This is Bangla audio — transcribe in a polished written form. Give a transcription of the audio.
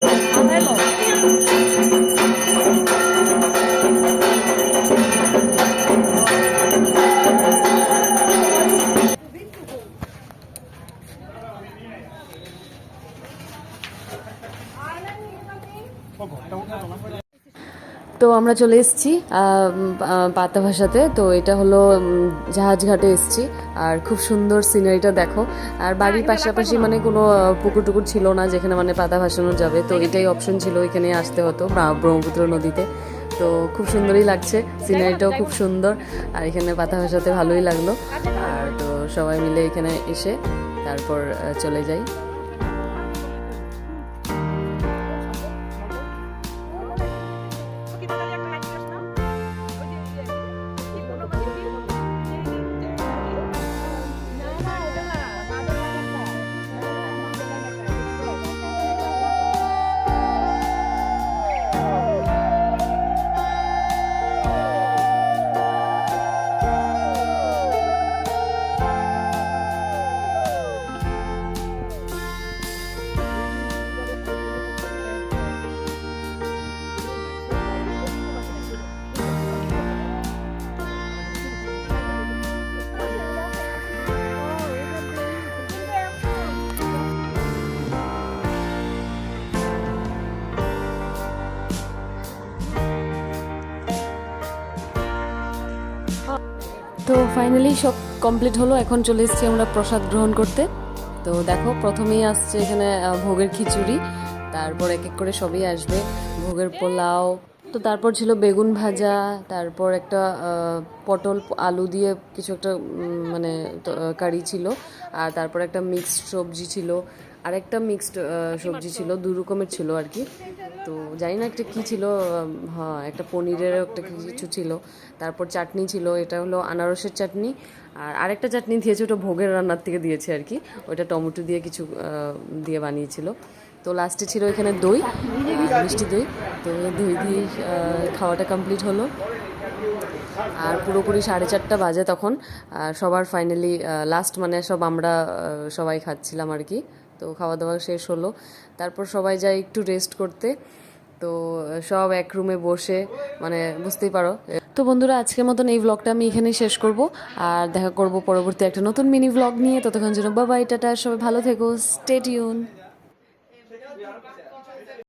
তো আমরা চলে এসেছি পাতা ভাষাতে। তো এটা হলো জাহাজ ঘাটে এসেছি, আর খুব সুন্দর সিনারিটা দেখো। আর বাড়ির পাশাপাশি মানে কোনো পুকুর টুকুর ছিল না যেখানে মানে পাতা ভাসানো যাবে, তো এটাই অপশন ছিল, এখানে আসতে হতো ব্রহ্মপুত্র নদীতে। তো খুব সুন্দরই লাগছে, সিনারিটাও খুব সুন্দর, আর এখানে পাতা ভাসাতে ভালোই লাগলো। আর তো সবাই মিলে এখানে এসে তারপর চলে যাই। তো ফাইনালি সব কমপ্লিট হলো, এখন চলে এসেছি আমরা প্রসাদ গ্রহণ করতে। তো দেখো প্রথমেই আসছে এখানে ভোগের খিচুড়ি, তারপর এক এক করে সবই আসবে, ভোগের পোলাও, তো তারপর ছিল বেগুন ভাজা, তারপর একটা পটল আলু দিয়ে কিছু একটা মানে কারি ছিল, আর তারপর একটা মিক্সড সবজি ছিল, আর একটা মিক্সড সবজি ছিল, দু রকমের ছিল আর কি। তো জানি না একটা কী ছিল, হ্যাঁ একটা পনিরের একটা কিছু ছিল। তারপর চাটনি ছিল, এটা হলো আনারসের চাটনি, আর আরেকটা চাটনি দিয়েছে, ওটা ভোগের রান্নার থেকে দিয়েছে আর কি, ওইটা টমেটো দিয়ে কিছু দিয়ে বানিয়েছিল। তো লাস্টে ছিল এখানে দই, মিষ্টি দই। তো দই দিয়ে খাওয়াটা কমপ্লিট হলো, আর পুরোপুরি 4:30 বাজে তখন। সবার ফাইনালি লাস্ট মানে সব আমরা সবাই খাচ্ছিলাম আর কি। তো খাওয়া দাওয়া শেষ হলো, তারপর সবাই যায় একটু রেস্ট করতে। তো সব এক রুমে বসে মানে বুঝতেই পারো। তো বন্ধুরা আজকের মতন এই ব্লগটা আমি এখানেই শেষ করব, আর দেখা করব পরবর্তী একটা নতুন মিনি ব্লগ নিয়ে। ততক্ষণ জন্য বাই বাই, টাটা, সবাই ভালো থেকো, স্টে টিউন।